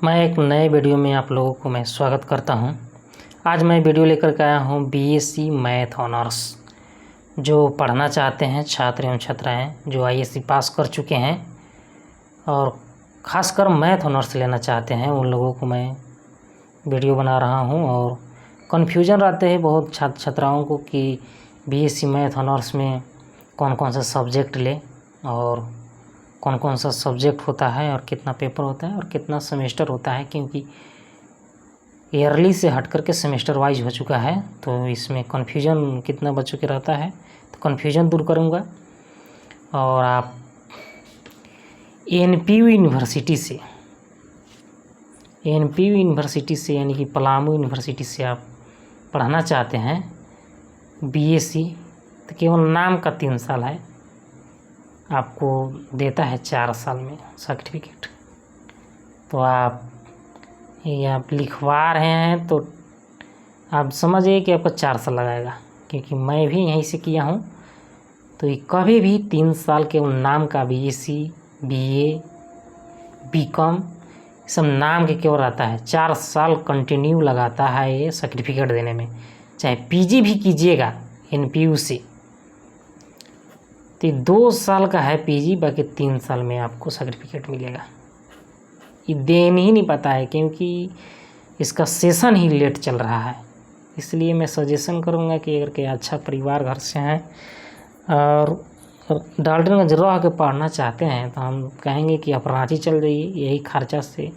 मैं एक नए वीडियो में आप लोगों को मैं स्वागत करता हूं। आज मैं वीडियो लेकर के आया हूं बीएससी मैथ ऑनर्स। जो पढ़ना चाहते हैं छात्र एवं छात्राएं जो आईएससी पास कर चुके हैं और ख़ासकर मैथ ऑनर्स लेना चाहते हैं, उन लोगों को मैं वीडियो बना रहा हूं। और कन्फ्यूजन रहते हैं बहुत छात्र छात्राओं को कि बीएससी मैथ ऑनर्स में कौन कौन सा सब्जेक्ट ले और कौन कौन सा सब्जेक्ट होता है और कितना पेपर होता है और कितना सेमेस्टर होता है, क्योंकि ईयरली से हट करके सेमेस्टर वाइज हो चुका है। तो इसमें कन्फ्यूजन कितना बच्चों के रहता है, तो कन्फ्यूजन दूर करूँगा। और आप एनपीयू यूनिवर्सिटी से यानी कि पलामू यूनिवर्सिटी से आप पढ़ना चाहते हैं बीएससी, तो केवल नाम का 3 साल है, आपको देता है 4 साल में सर्टिफिकेट। तो आप लिखवा रहे हैं तो आप समझिए कि आपको 4 साल लगाएगा, क्योंकि मैं भी यहीं से किया हूँ। तो ये कभी भी 3 साल के नाम का बीएससी, बीए, बीकॉम सब नाम के केवल रहता है। 4 साल कंटिन्यू लगाता है ये सर्टिफिकेट देने में। चाहे पीजी भी कीजिएगा एनपीयू से, तो 2 साल का है पीजी, बाकी 3 साल में आपको सर्टिफिकेट मिलेगा। ये देन ही नहीं पता है, क्योंकि इसका सेशन ही लेट चल रहा है। इसलिए मैं सजेशन करूँगा कि अगर कोई अच्छा परिवार घर से हैं और डाल्टनगंज रह के पढ़ना चाहते हैं, तो हम कहेंगे कि आप रांची चल जाइए। यही खर्चा से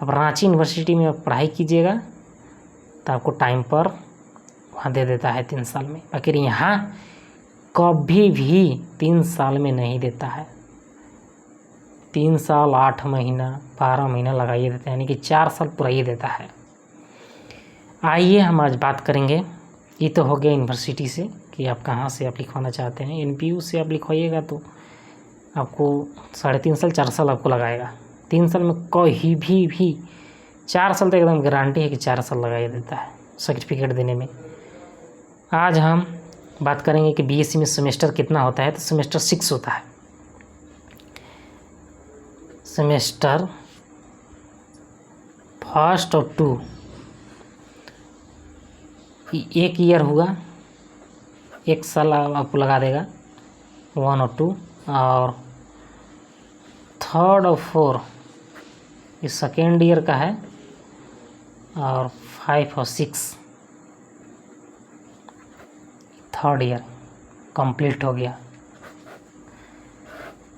आप रांची यूनिवर्सिटी में आप पढ़ाई कीजिएगा, तो आपको टाइम पर वहाँ दे देता है 3 साल में। बाकी यहाँ कभी भी 3 साल में नहीं देता है। 3 साल 8 महीना 12 महीना लगाइए देते हैं, यानी कि 4 साल पूरा ही देता है। आइए हम आज बात करेंगे। ये तो हो गया यूनिवर्सिटी से कि आप कहाँ से आप लिखवाना चाहते हैं। एनपीयू से आप लिखवाइएगा तो आपको 3.5 साल 4 साल आपको लगाएगा। 3 साल में कहीं भी 4 साल तो एकदम गारंटी है कि 4 साल लगाइए देता है सर्टिफिकेट देने में। आज हम बात करेंगे कि बीएससी में सेमेस्टर कितना होता है। तो सेमेस्टर 6 होता है। सेमेस्टर फर्स्ट और 2 1 ईयर हुआ, 1 साल आपको लगा देगा 1 और 2, और 3rd और 4 ये सेकेंड ईयर का है, और 5 और 6 3rd ईयर कंप्लीट हो गया।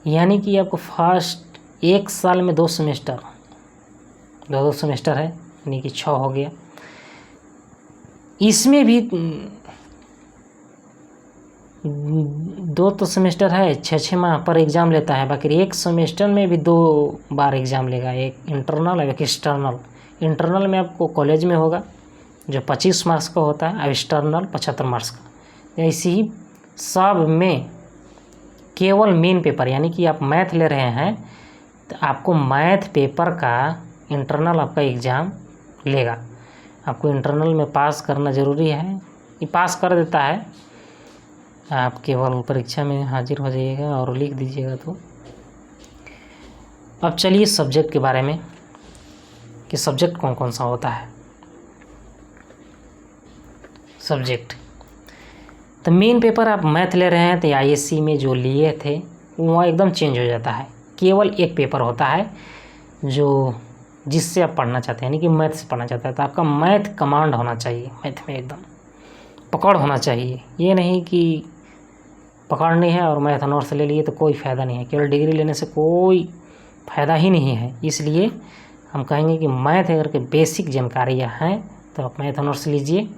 यानी कि आपको फर्स्ट 1 साल में 2 सेमेस्टर, 2 सेमेस्टर है, यानी कि 6 हो गया। इसमें भी 2 तो सेमेस्टर है, 6 माह पर एग्ज़ाम लेता है। बाकी एक सेमेस्टर में भी 2 बार एग्ज़ाम लेगा, एक इंटरनल और एक एक्सटर्नल। इंटरनल में आपको कॉलेज में होगा जो 25 मार्क्स का होता है, और एक्सटर्नल 75 मार्क्स का। ऐसे ही सब में केवल मेन पेपर, यानी कि आप मैथ ले रहे हैं तो आपको मैथ पेपर का इंटरनल आपका एग्ज़ाम लेगा। आपको इंटरनल में पास करना ज़रूरी है। ये पास कर देता है, आप केवल परीक्षा में हाजिर हो जाइएगा और लिख दीजिएगा। तो अब चलिए सब्जेक्ट के बारे में कि सब्जेक्ट कौन कौन सा होता है। सब्जेक्ट तो मेन पेपर आप मैथ ले रहे हैं तो आईएससी में जो लिए थे वहाँ एकदम चेंज हो जाता है। केवल एक पेपर होता है जो जिससे आप पढ़ना चाहते हैं, यानी कि मैथ से पढ़ना चाहते हैं, तो आपका मैथ कमांड होना चाहिए। मैथ में एकदम पकड़ होना चाहिए। ये नहीं कि पकड़ नहीं है और मैथ ऑनर्स ले लिए तो कोई फ़ायदा नहीं है। केवल डिग्री लेने से कोई फ़ायदा ही नहीं है। इसलिए हम कहेंगे कि मैथ अगर के बेसिक जानकारियाँ हैं तो आप मैथ ऑनर्स लीजिए,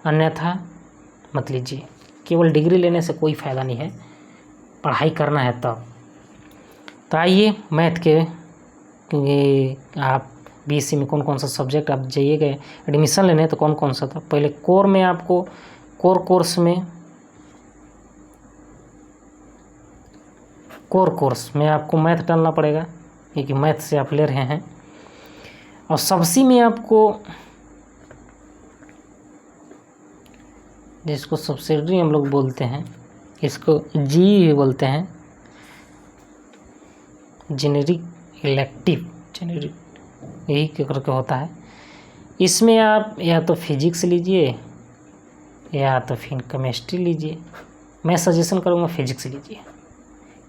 अन्यथा मत लीजिए। केवल डिग्री लेने से कोई फ़ायदा नहीं है, पढ़ाई करना है तब। तो आइए मैथ के, क्योंकि आप बीएससी में कौन कौन सा सब्जेक्ट आप जाइएगा एडमिशन लेने तो कौन कौन सा था। पहले कोर में आपको कोर्स में आपको मैथ डालना पड़ेगा, क्योंकि मैथ से आप ले रहे हैं। और सबसी में आपको, जिसको सब्सिडरी हम लोग बोलते हैं, इसको जी भी बोलते हैं, जेनेरिक इलेक्टिव जेनेरिक यही करके होता है। इसमें आप या तो फिजिक्स लीजिए या तो फिर केमिस्ट्री लीजिए। मैं सजेशन करूँगा फिजिक्स लीजिए,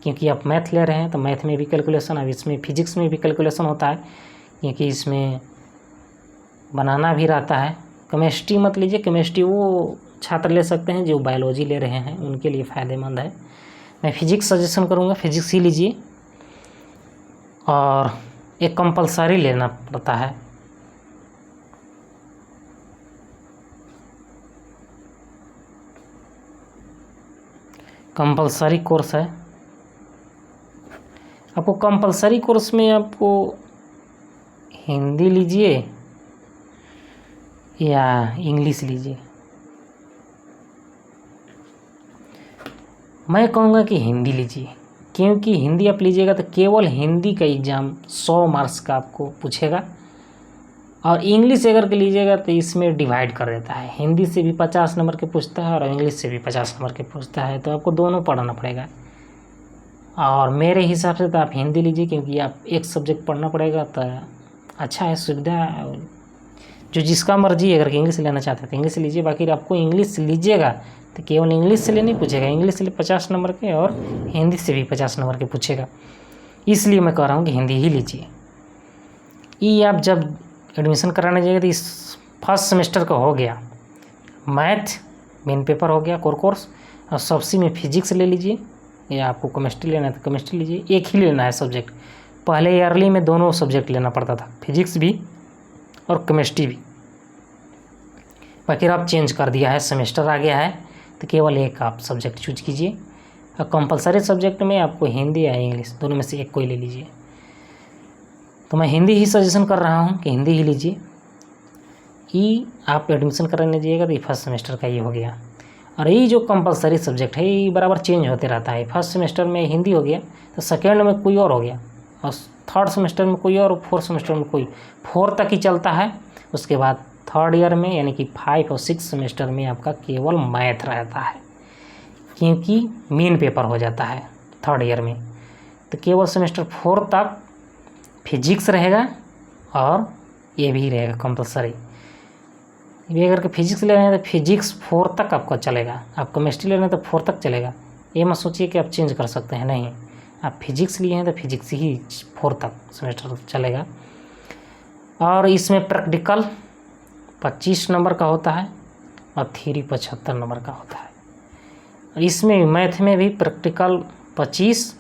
क्योंकि आप मैथ ले रहे हैं तो मैथ में भी कैलकुलेशन, अब इसमें फिजिक्स में भी कैलकुलेशन होता है, क्योंकि इसमें बनाना भी रहता है। केमिस्ट्री मत लीजिए, केमिस्ट्री वो छात्र ले सकते हैं जो बायोलॉजी ले रहे हैं, उनके लिए फ़ायदेमंद है। मैं फिजिक्स सजेशन करूँगा, फिजिक्स ही लीजिए। और एक कंपलसरी लेना पड़ता है, कंपलसरी कोर्स है। आपको कंपलसरी कोर्स में आपको हिंदी लीजिए या इंग्लिश लीजिए। मैं कहूँगा कि हिंदी लीजिए, क्योंकि हिंदी आप लीजिएगा तो केवल हिंदी का एग्ज़ाम 100 मार्क्स का आपको पूछेगा, और इंग्लिश अगर के लीजिएगा तो इसमें डिवाइड कर देता है, हिंदी से भी 50 नंबर के पूछता है और इंग्लिश से भी 50 नंबर के पूछता है, तो आपको दोनों पढ़ना पड़ेगा। और मेरे हिसाब से तो आप हिंदी लीजिए, क्योंकि आप एक सब्जेक्ट पढ़ना पड़ेगा तो अच्छा है, सुविधा। जो जिसका मर्जी है, अगर इंग्लिश लेना चाहते हैं तो इंग्लिश लीजिए, बाकी आपको इंग्लिश लीजिएगा तो केवल इंग्लिश से नहीं पूछेगा, इंग्लिश से 50 नंबर के और हिंदी से भी 50 नंबर के पूछेगा। इसलिए मैं कह रहा हूँ कि हिंदी ही लीजिए। ये आप जब एडमिशन कराने जाइए तो इस फर्स्ट सेमेस्टर का हो गया, मैथ मेन पेपर हो गया कोर कोर्स, और सबसे में फिजिक्स ले लीजिए, या आपको केमिस्ट्री लेना है तो केमिस्ट्री लीजिए। एक ही लेना है सब्जेक्ट, पहले ईयरली में दोनों सब्जेक्ट लेना पड़ता था, फिजिक्स भी और केमिस्ट्री भी। बाकी आप चेंज कर दिया है, सेमेस्टर आ गया है तो केवल एक आप सब्जेक्ट चूज कीजिए, और कंपलसरी सब्जेक्ट में आपको हिंदी या इंग्लिश दोनों में से एक कोई ले लीजिए। तो मैं हिंदी ही सजेशन कर रहा हूँ कि हिंदी ही लीजिए। ये आप एडमिशन कराने जाइएगा तो ये फर्स्ट सेमेस्टर का ये हो गया। और ये जो कंपलसरी सब्जेक्ट है ये बराबर चेंज होते रहता है, फर्स्ट सेमेस्टर में हिंदी हो गया तो सेकेंड में कोई और हो गया, और थर्ड सेमेस्टर में कोई और, फोर्थ सेमेस्टर में कोई, 4 तक ही चलता है। उसके बाद थर्ड ईयर में यानी कि 5 और 6 सेमेस्टर में आपका केवल मैथ रहता है, क्योंकि मेन पेपर हो जाता है थर्ड ईयर में। तो केवल सेमेस्टर 4 तक फिजिक्स रहेगा और ये भी रहेगा कंपलसरी। ये अगर के फिजिक्स ले रहे हैं तो फिजिक्स 4 तक आपका चलेगा, आप केमिस्ट्री ले रहे हैं तो 4 तक चलेगा। ये मत सोचिए कि आप चेंज कर सकते हैं, नहीं, आप फिजिक्स लिए हैं तो फिजिक्स ही 4 तक सेमेस्टर चलेगा। और इसमें प्रैक्टिकल 25 नंबर का होता है और थ्योरी 75 नंबर का होता है। इसमें मैथ में भी प्रैक्टिकल 25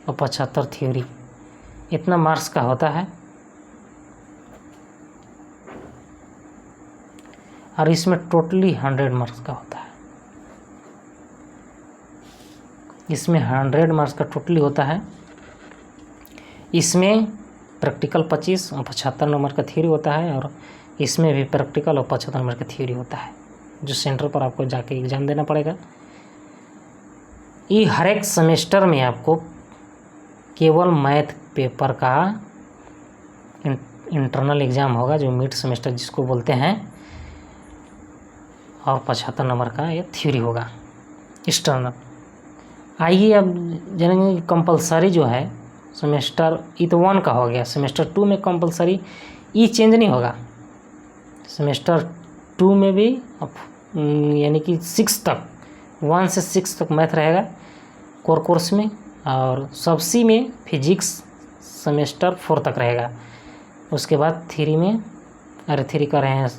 और 75 थ्योरी, इतना मार्क्स का होता है। और इसमें टोटली 100 मार्क्स का होता है, इसमें 100 मार्क्स का टोटली होता है। इसमें प्रैक्टिकल 25 और 75 नंबर का थ्योरी होता है, और इसमें भी प्रैक्टिकल और 75 नंबर का थ्योरी होता है, जो सेंटर पर आपको जाके एग्ज़ाम देना पड़ेगा। ये हर एक सेमेस्टर में आपको केवल मैथ पेपर का इंटरनल एग्ज़ाम होगा, जो मिड सेमेस्टर जिसको बोलते हैं, और 75 नंबर का ये थ्योरी होगा एक्सटर्नल। आइए अब जानेंगे कंपलसरी जो है सेमेस्टर, ये तो 1 का हो गया, सेमेस्टर 2 में कंपलसरी ये चेंज नहीं होगा। सेमेस्टर 2 में भी यानी कि 6 तक, 1 से 6 तक मैथ रहेगा कोर कोर्स में, और सबसी में फिजिक्स सेमेस्टर 4 तक रहेगा। उसके बाद थ्री में, अरे थ्री कर रहे हैं,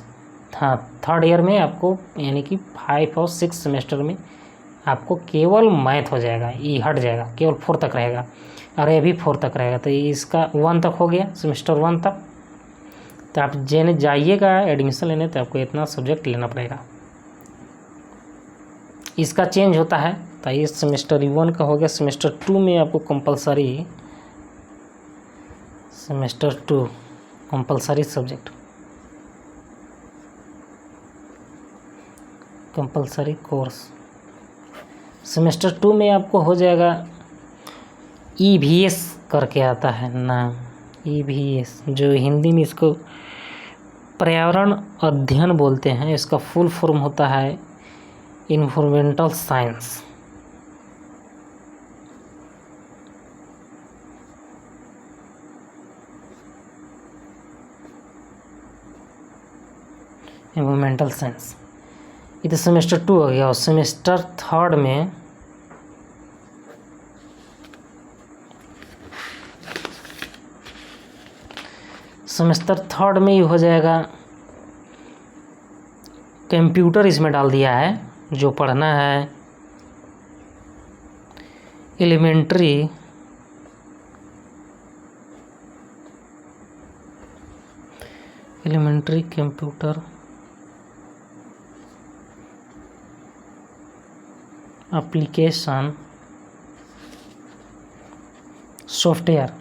हाँ, थर्ड ईयर में आपको यानी कि 5 और 6 सेमेस्टर में आपको केवल मैथ हो जाएगा, ये हट जाएगा, केवल 4 तक रहेगा, और ये भी 4 तक रहेगा। तो इसका 1 तक हो गया, सेमेस्टर 1 तक। तो आप जेने जाइएगा एडमिशन लेने तो आपको इतना सब्जेक्ट लेना पड़ेगा। इसका चेंज होता है, तो ये सेमेस्टर 1 का हो गया। सेमेस्टर 2 में आपको compulsory, semester 2 compulsory subject, compulsory course semester 2 में आपको हो जाएगा EVS करके आता है नाम, EVS, जो हिंदी में इसको पर्यावरण अध्ययन बोलते हैं। इसका फुल फॉर्म होता है इन्वायरमेंटल साइंस। Environmental science. ये तो सेमेस्टर 2 हो गया। और सेमेस्टर 3 में ये हो जाएगा कंप्यूटर, इसमें डाल दिया है जो पढ़ना है एलिमेंट्री कंप्यूटर एप्लीकेशन सॉफ्टवेयर।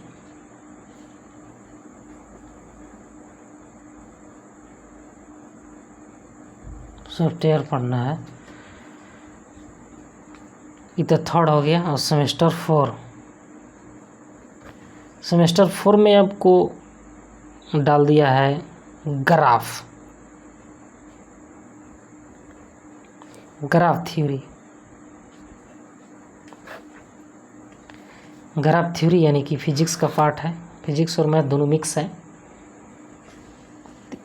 पढ़ना है। ये तो 3rd हो गया। और सेमेस्टर 4 में आपको डाल दिया है ग्राफ थ्योरी। ग्राफ थ्योरी यानी कि फिजिक्स का पार्ट है। फिजिक्स और मैथ दोनों मिक्स है।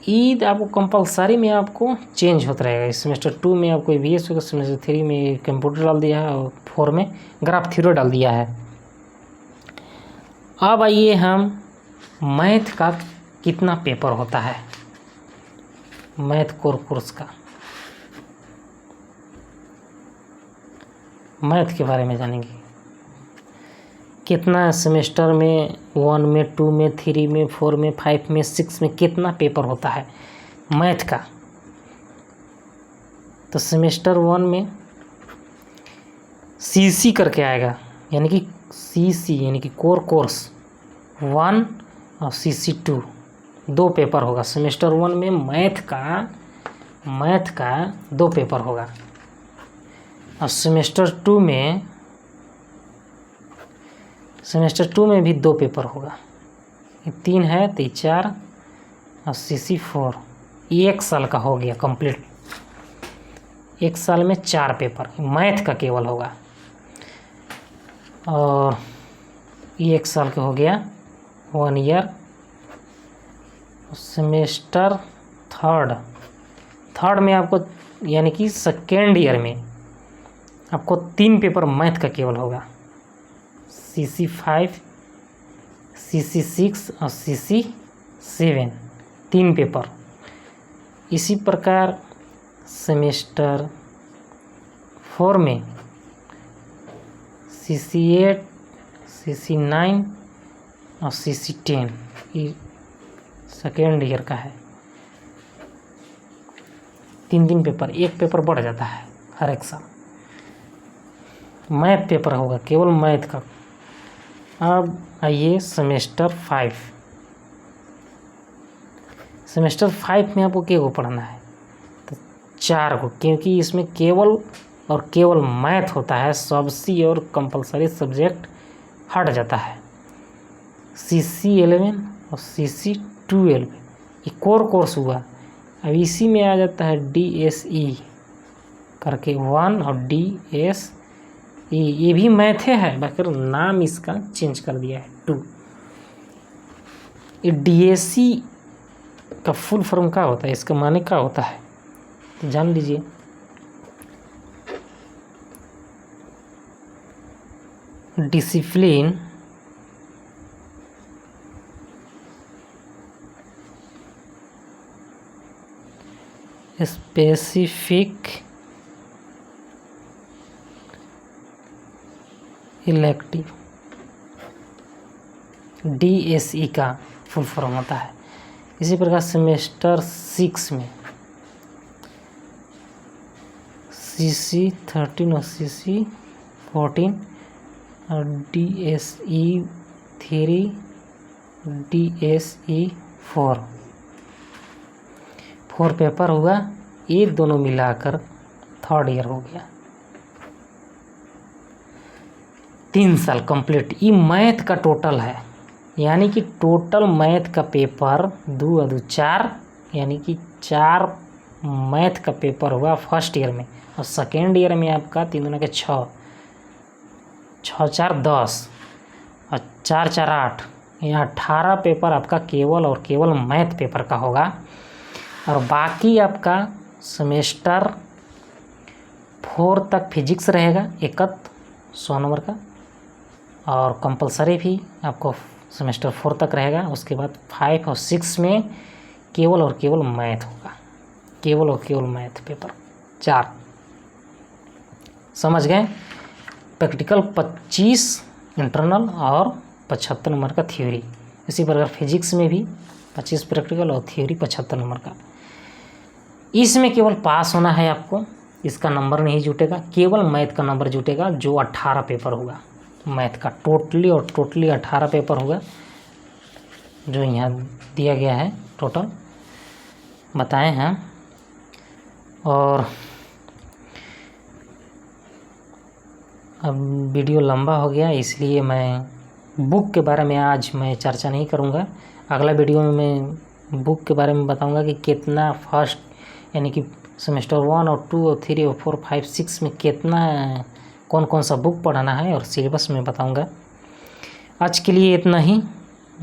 ईद आपको कंपलसरी में आपको चेंज होता रहेगा। सेमेस्टर 2 में आपको EVS होगा, सेमेस्टर 3 में कंप्यूटर डाल दिया है और 4 में ग्राफ थ्योरी डाल दिया है। अब आइए हम मैथ का कितना पेपर होता है, मैथ कोर्स का मैथ के बारे में जानेंगे। कितना सेमेस्टर में 1 में 2 में 3 में 4 में 5 में 6 में कितना पेपर होता है मैथ का। तो सेमेस्टर 1 में CC करके आएगा, यानी कि CC यानी कि कोर्स 1 और CC 2 2 पेपर होगा। सेमेस्टर 1 में मैथ का 2 पेपर होगा। और सेमेस्टर 2 में भी 2 पेपर होगा। ये 3 है तो 4 और CC 4। ये 1 साल का हो गया कंप्लीट। 1 साल में 4 पेपर मैथ का केवल होगा। और ये 1 साल का हो गया 1 ईयर। सेमेस्टर 3 में आपको यानी कि सेकेंड ईयर में आपको 3 पेपर मैथ का केवल होगा। CC 5, CC 6 और CC 7 3 पेपर। इसी प्रकार सेमेस्टर 4 में CC 8, CC 9 और CC 10 ये सेकेंड ईयर का है। 3 पेपर, 1 पेपर बढ़ जाता है हर एक साल। मैथ पेपर होगा केवल मैथ का। अब आइए सेमेस्टर 5 में आपको क्या को पढ़ना है तो 4 को, क्योंकि इसमें केवल मैथ होता है। सबसी और कंपलसरी सब्जेक्ट हट जाता है। CC 11 और CC 12 ये कोर्स हुआ। अब इसी में आ जाता है DSE करके 1 और DSE ये भी मैथ है, बाकी नाम इसका चेंज कर दिया है 2। ये DSE का फुल फॉर्म क्या होता है, इसका माने क्या होता है तो जान लीजिए। डिसिप्लिन स्पेसिफिक इलेक्टिव DSE का फुल फॉर्म होता है। इसी प्रकार सेमेस्टर 6 में CC 13 और CC 14 और DSE 3 DSE 4 पेपर हुआ। ये दोनों मिलाकर 3rd ईयर हो गया। 3 साल कंप्लीट। ये मैथ का टोटल है, यानी कि टोटल मैथ का पेपर 2 और 2 4, यानी कि 4 मैथ का पेपर हुआ फर्स्ट ईयर में। और सेकेंड ईयर में आपका 3 दूना के 6, 6 4 10 और 4 4 8, यहाँ 18 पेपर आपका केवल और केवल मैथ पेपर का होगा। और बाकी आपका सेमेस्टर 4 तक फिजिक्स रहेगा एकत 100 नंबर का, और कंपलसरी भी आपको सेमेस्टर 4 तक रहेगा। उसके बाद 5 और 6 में केवल और केवल मैथ होगा, केवल और केवल मैथ पेपर 4। समझ गए? प्रैक्टिकल 25 इंटरनल और 75 नंबर का थ्योरी। इसी प्रकार फिजिक्स में भी 25 प्रैक्टिकल और थ्योरी 75 नंबर का। इसमें केवल पास होना है आपको, इसका नंबर नहीं जुटेगा, केवल मैथ का नंबर जुटेगा जो 18 पेपर होगा मैथ का, टोटली 18 पेपर होगा जो यहाँ दिया गया है, टोटल बताए हैं। और अब वीडियो लंबा हो गया, इसलिए मैं बुक के बारे में आज मैं चर्चा नहीं करूँगा। अगला वीडियो में मैं बुक के बारे में बताऊँगा कि कितना फर्स्ट यानी कि सेमेस्टर 1 और 2 और 3 और 4 5 6 में कितना कौन कौन सा बुक पढ़ाना है और सिलेबस में बताऊँगा। आज के लिए इतना ही।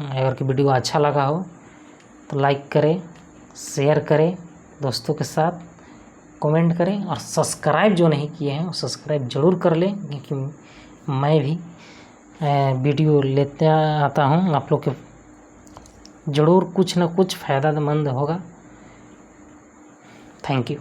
अगर कि वीडियो अच्छा लगा हो तो लाइक करें, शेयर करें दोस्तों के साथ, कमेंट करें, और सब्सक्राइब जो नहीं किए हैं वो सब्सक्राइब ज़रूर कर लें, क्योंकि मैं भी वीडियो लेते आता हूँ, आप लोग के ज़रूर कुछ ना कुछ फ़ायदेमंद होगा। Thank you.